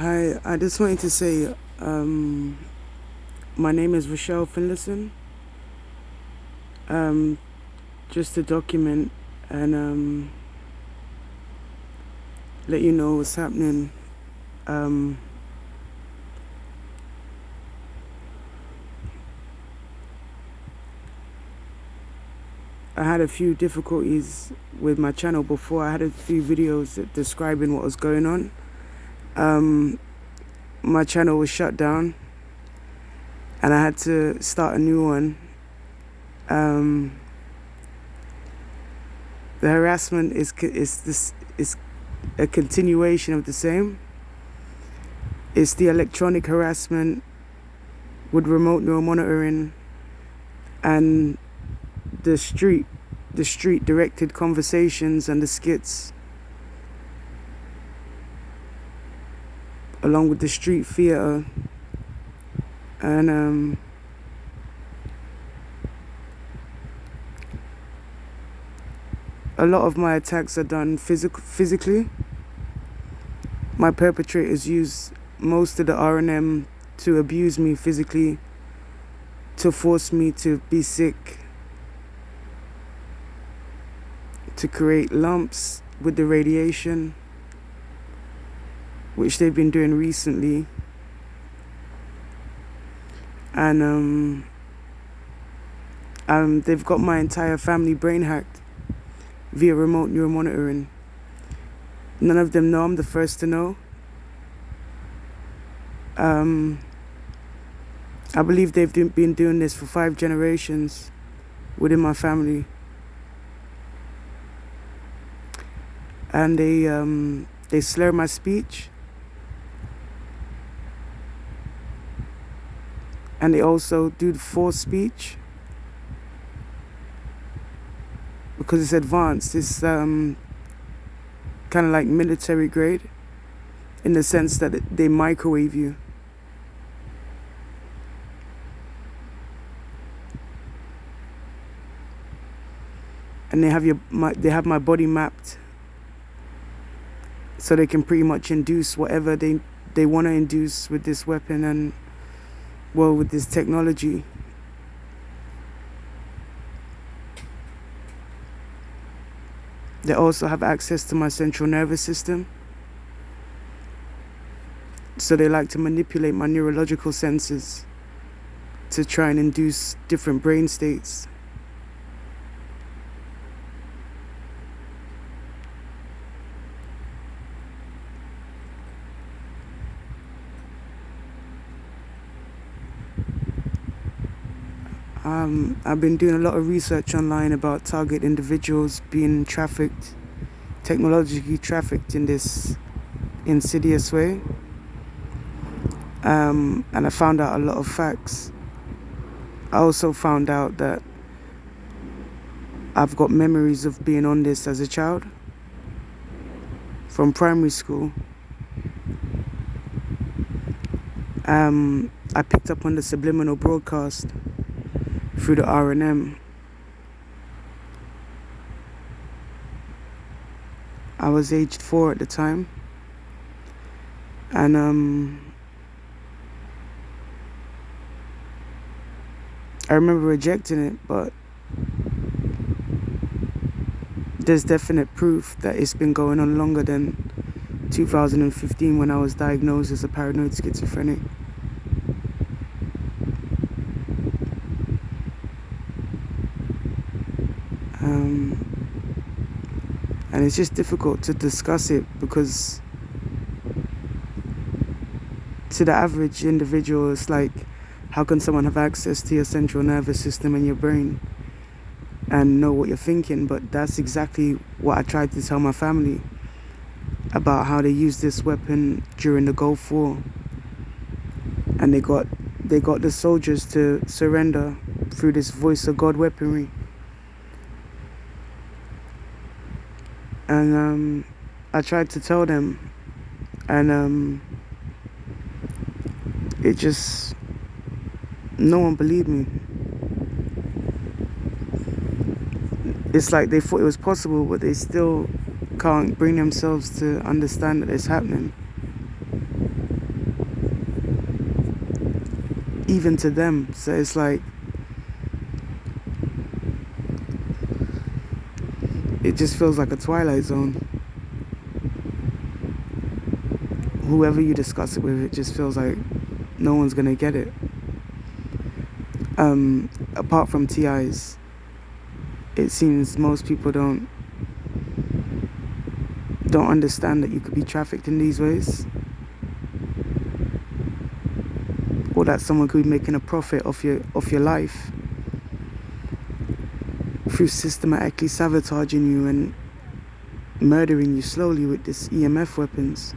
Hi, I just wanted to say, my name is Rochelle Finlayson. Um, just to document and let you know what's happening. Um, I had a few difficulties with my channel before. I had a few videos describing what was going on. My channel was shut down, and I had to start a new one. The harassment is a continuation of the same. It's the electronic harassment with remote neuromonitoring and the street directed conversations and the skits, along with the street theater. And a lot of my attacks are done physically. My perpetrators use most of the R&M to abuse me physically, to force me to be sick, to create lumps with the radiation, which they've been doing recently. And they've got my entire family brain hacked via remote neuromonitoring. None of them know. I'm the first to know. I believe they've been doing this for 5 generations within my family. And they slur my speech. And they also do the forced speech. Because it's advanced. It's kind of like military grade, in the sense that they microwave you. And they have my body mapped, so they can pretty much induce whatever they want to induce with this weapon and, well, with this technology. They also have access to my central nervous system. So they like to manipulate my neurological senses to try and induce different brain states. I've been doing a lot of research online about target individuals being trafficked, technologically trafficked in this insidious way. And I found out a lot of facts. I also found out that I've got memories of being on this as a child, from primary school. I picked up on the subliminal broadcast through the R&M. I was aged 4 at the time. And I remember rejecting it, but there's definite proof that it's been going on longer than 2015, when I was diagnosed as a paranoid schizophrenic. And it's just difficult to discuss it, because to the average individual, it's like, how can someone have access to your central nervous system and your brain and know what you're thinking? But that's exactly what I tried to tell my family about how they used this weapon during the Gulf War. And they got the soldiers to surrender through this voice of God weaponry. And I tried to tell them, and it just, no one believed me. It's like they thought it was possible, but they still can't bring themselves to understand that it's happening. even to them. So it's like, it just feels like a twilight zone. Whoever you discuss it with, it just feels like no one's gonna get it. Apart from TIs, it seems most people don't understand that you could be trafficked in these ways, or that someone could be making a profit off your life through systematically sabotaging you and murdering you slowly with this EMF weapons.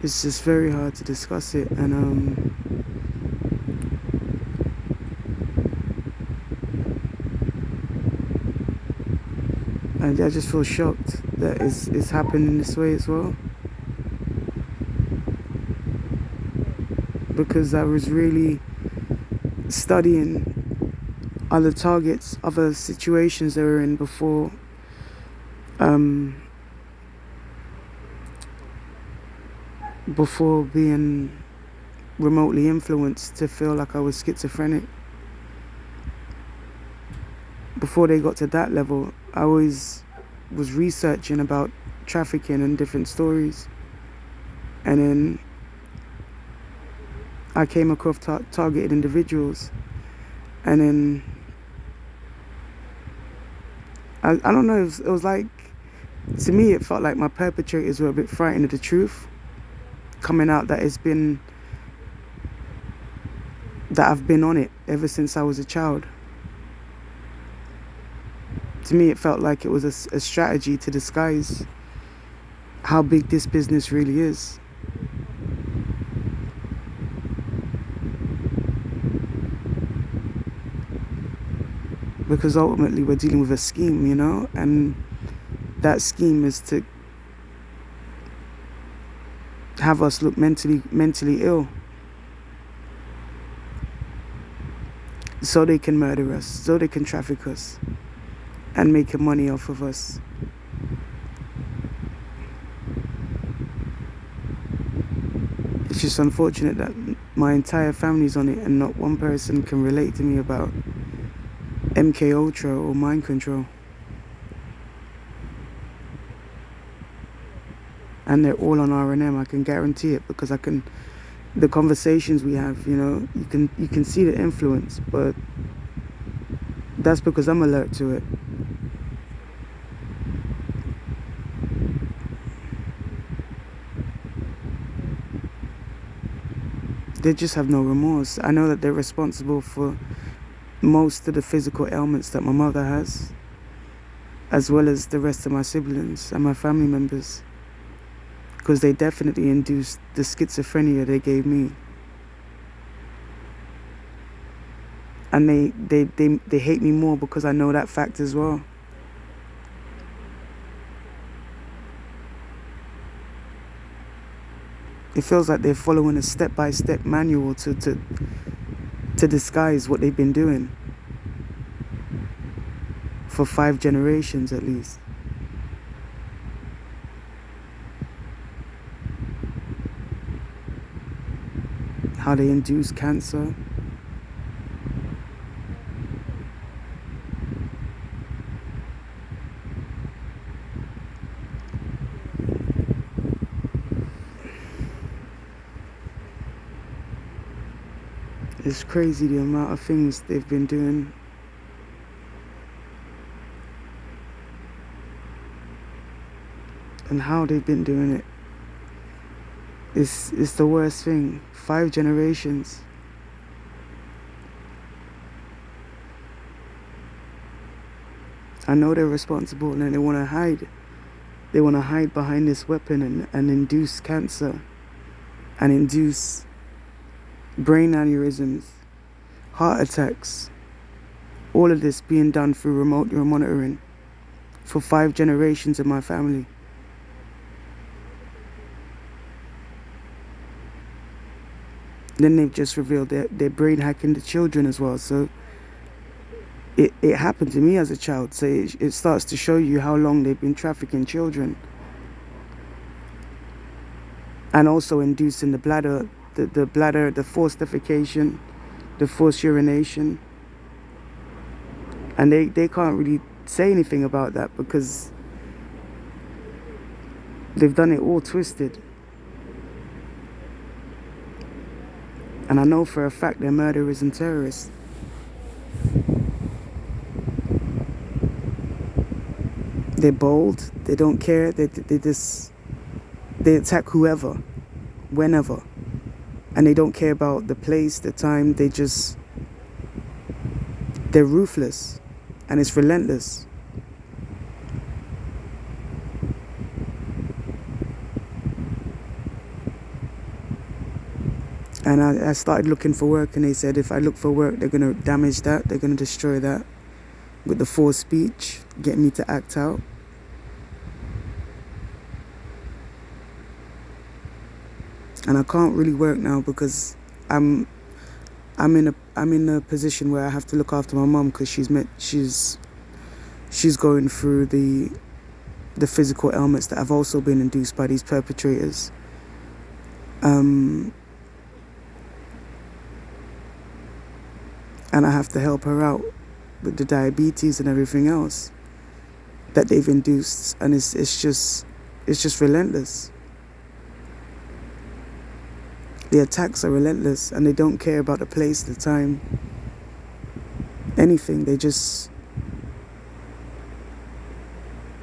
It's just very hard to discuss it, and I just feel shocked that it's happening this way as well, because I was really studying other targets, other situations they were in before being remotely influenced to feel like I was schizophrenic. Before they got to that level, I always was researching about trafficking and different stories, and then I came across targeted individuals, and then I don't know, it was like, to me it felt like my perpetrators were a bit frightened of the truth coming out, that I've been on it ever since I was a child. To me, it felt like it was a strategy to disguise how big this business really is. Because ultimately we're dealing with a scheme, and that scheme is to have us look mentally ill, so they can murder us, so they can traffic us and make money off of us. It's just unfortunate that my entire family's on it and not one person can relate to me about MK Ultra or mind control. And they're all on R&M, I can guarantee it, because the conversations we have, you can see the influence, but that's because I'm alert to it. They just have no remorse. I know that they're responsible for most of the physical ailments that my mother has, as well as the rest of my siblings and my family members, because they definitely induced the schizophrenia they gave me. And they hate me more because I know that fact as well. It feels like they're following a step-by-step manual to disguise what they've been doing for 5 generations at least. How they induce cancer. It's crazy the amount of things they've been doing. And how they've been doing it. It's the worst thing. 5 generations. I know they're responsible, and they want to hide. They want to hide behind this weapon and induce cancer and induce brain aneurysms, heart attacks, all of this being done through remote neuromonitoring for 5 generations of my family. Then they've just revealed they're brain hacking the children as well. So it happened to me as a child. So it starts to show you how long they've been trafficking children and also inducing the bladder, the forced defecation, the forced urination. And they can't really say anything about that because they've done it all twisted. And I know for a fact they're murderers and terrorists. They're bold, they don't care, they attack whoever, whenever. And they don't care about the place, the time, they're ruthless. And it's relentless. And I started looking for work, and they said if I look for work, they're going to damage that, they're going to destroy that with the forced speech, get me to act out. And I can't really work now because I'm in a position where I have to look after my mum because she's going through the physical ailments that have also been induced by these perpetrators. And I have to help her out with the diabetes and everything else that they've induced, and it's just relentless. The attacks are relentless, and they don't care about the place, the time, anything.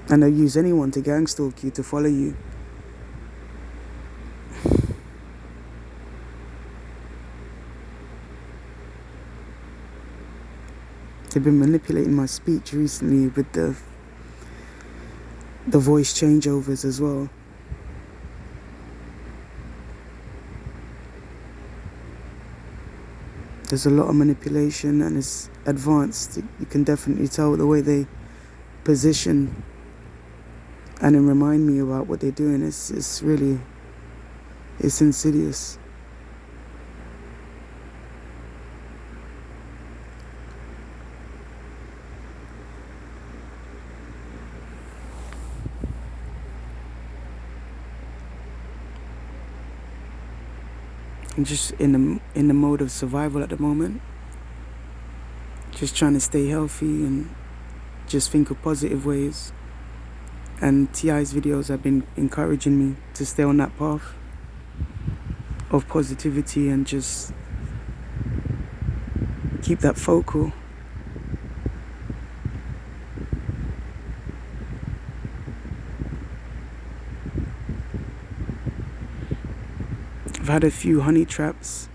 And they'll use anyone to gang stalk you, to follow you. They've been manipulating my speech recently with the voice changeovers as well. There's a lot of manipulation, and it's advanced. You can definitely tell the way they position and then remind me about what they're doing. It's insidious. I'm just in the mode of survival at the moment. Just trying to stay healthy and just think of positive ways. And TI's videos have been encouraging me to stay on that path of positivity and just keep that focal. I've had a few honey traps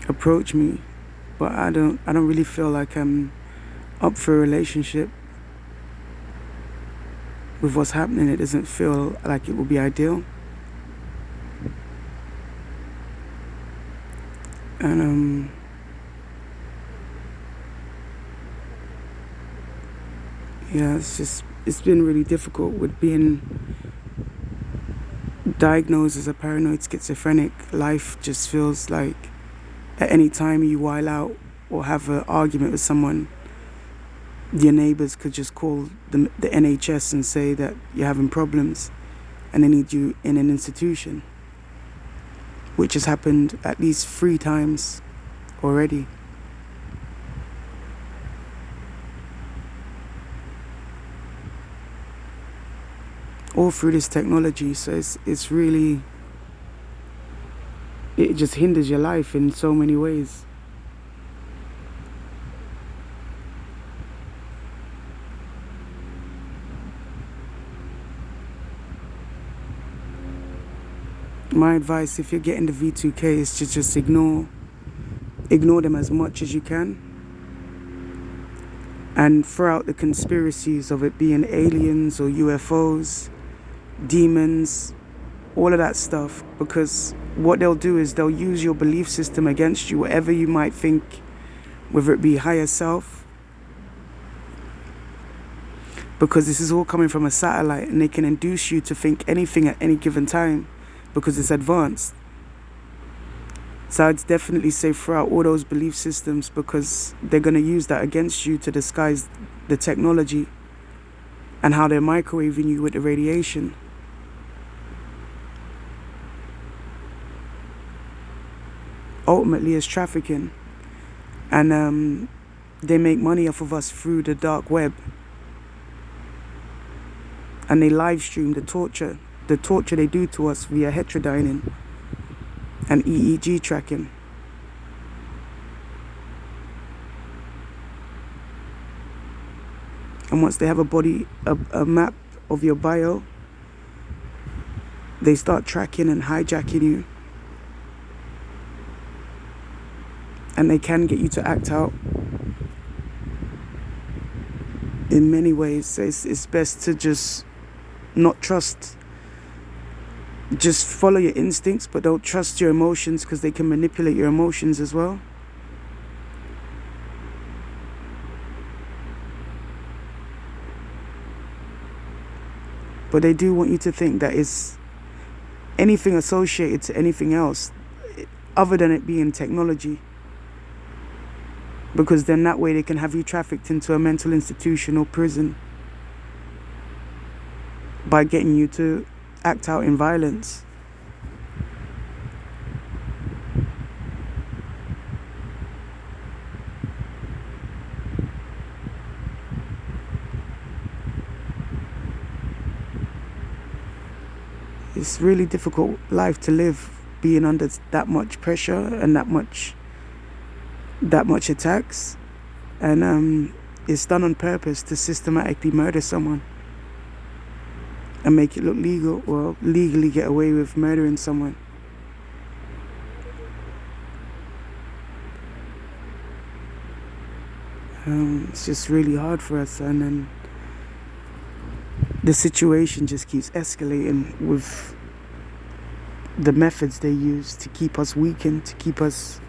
approach me, but I don't really feel like I'm up for a relationship. With what's happening, it doesn't feel like it will be ideal. And yeah, it's been really difficult with being diagnosed as a paranoid schizophrenic. Life just feels like at any time you while out or have an argument with someone, your neighbors could just call the NHS and say that you're having problems and they need you in an institution, which has happened at least 3 times already. All through this technology, so it's really, it just hinders your life in so many ways. My advice, if you're getting the V2K, is to just ignore them as much as you can, and throw out the conspiracies of it being aliens or UFOs, demons, all of that stuff, because what they'll do is they'll use your belief system against you, whatever you might think, whether it be higher self, because this is all coming from a satellite, and they can induce you to think anything at any given time because it's advanced. So I'd definitely say throw out all those belief systems, because they're going to use that against you to disguise the technology and how they're microwaving you with the radiation. ultimately is trafficking. And they make money off of us through the dark web. And they live stream the torture they do to us via heterodyning and EEG tracking. And once they have a map of your bio, they start tracking and hijacking you. And they can get you to act out in many ways. So it's best to just not trust. Just follow your instincts, but don't trust your emotions, because they can manipulate your emotions as well. But they do want you to think that it's anything associated to anything else other than it being technology. Because then that way they can have you trafficked into a mental institution or prison by getting you to act out in violence. It's really difficult life to live, being under that much pressure and that much attacks, and it's done on purpose to systematically murder someone and make it look legal, or legally get away with murdering someone. It's just really hard for us, and then the situation just keeps escalating with the methods they use to keep us weakened, to keep us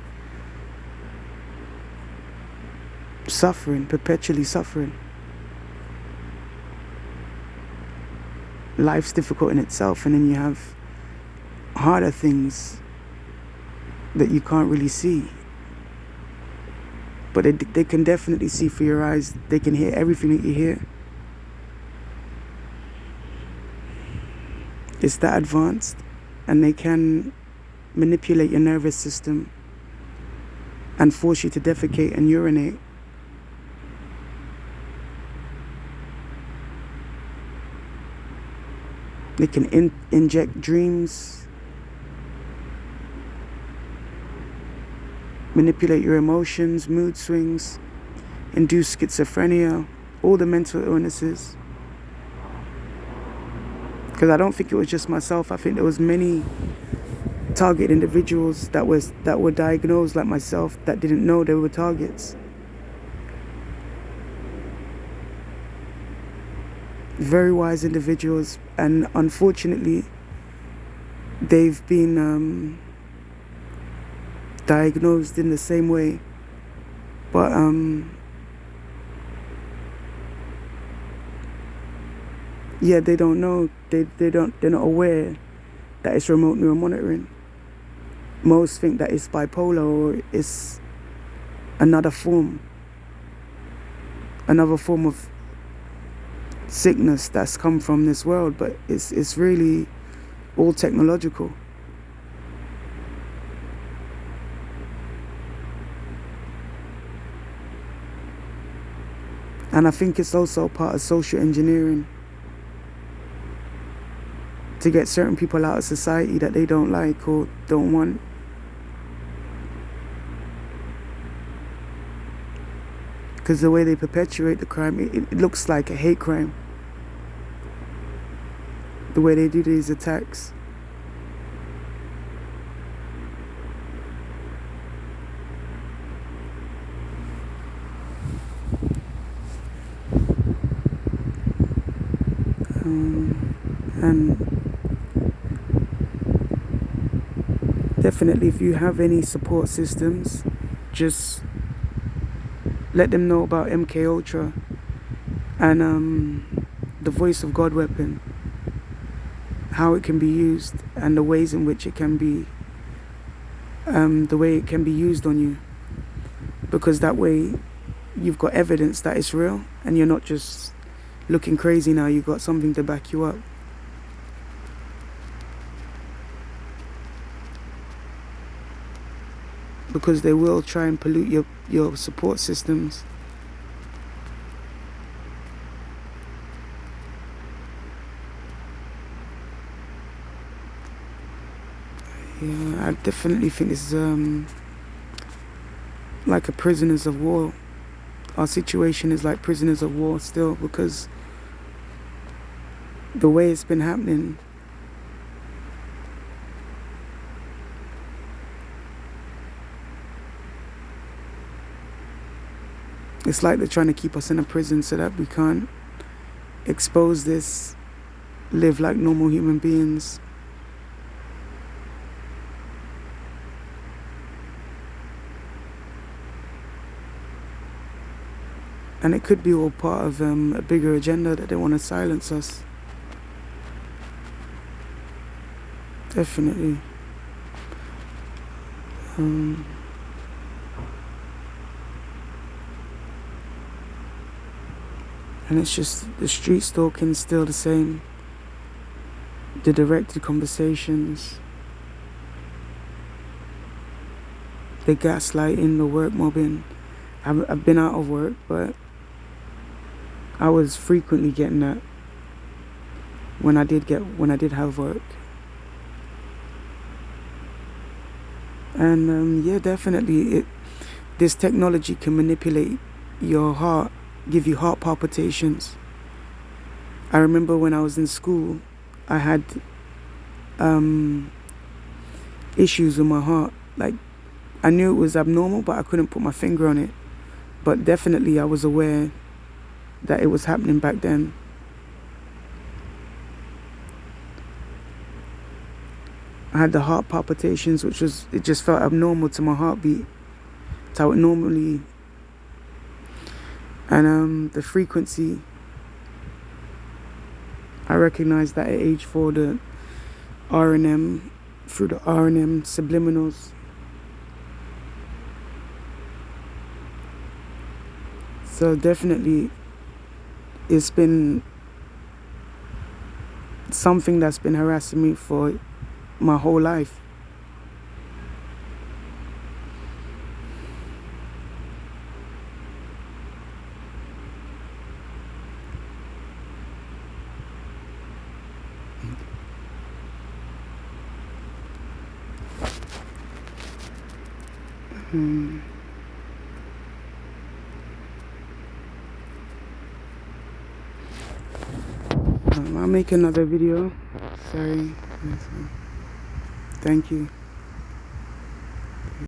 suffering, perpetually suffering. Life's difficult in itself, and then you have harder things that you can't really see. But they can definitely see through your eyes. They can hear everything that you hear. It's that advanced, and they can manipulate your nervous system and force you to defecate and urinate. They can inject dreams, manipulate your emotions, mood swings, induce schizophrenia, all the mental illnesses. Because I don't think it was just myself. I think there was many target individuals that were diagnosed like myself that didn't know they were targets. Very wise individuals, and unfortunately they've been diagnosed in the same way. But yeah, they don't know. They're not aware that it's remote neuromonitoring. Most think that it's bipolar, or it's another form of sickness that's come from this world, but it's really all technological. And I think it's also part of social engineering to get certain people out of society that they don't like or don't want. Because the way they perpetuate the crime, it looks like a hate crime. The way they do these attacks. And definitely, if you have any support systems, just let them know about MK Ultra and the Voice of God weapon, how it can be used, and the ways in which it can be, the way it can be used on you. Because that way, you've got evidence that it's real, and you're not just looking crazy now. You've got something to back you up. because they will try and pollute your support systems. Yeah, I definitely think this is like a prisoners of war. Our situation is like prisoners of war still, because the way it's been happening, it's like they're trying to keep us in a prison so that we can't expose this, live like normal human beings. And it could be all part of a bigger agenda that they want to silence us. Definitely. And it's just the street stalking still the same. The directed conversations. The gaslighting, the work mobbing. I've been out of work, but I was frequently getting that when I did have work. And yeah, definitely this technology can manipulate your heart, give you heart palpitations. I remember when I was in school, I had issues with my heart. Like, I knew it was abnormal, but I couldn't put my finger on it. But definitely I was aware that it was happening back then. I had the heart palpitations, it just felt abnormal to my heartbeat. It's how it normally. And the frequency, I recognized that at age 4, the R&M, through the R&M subliminals. So definitely it's been something that's been harassing me for my whole life. I'll make another video. Sorry. Thank you.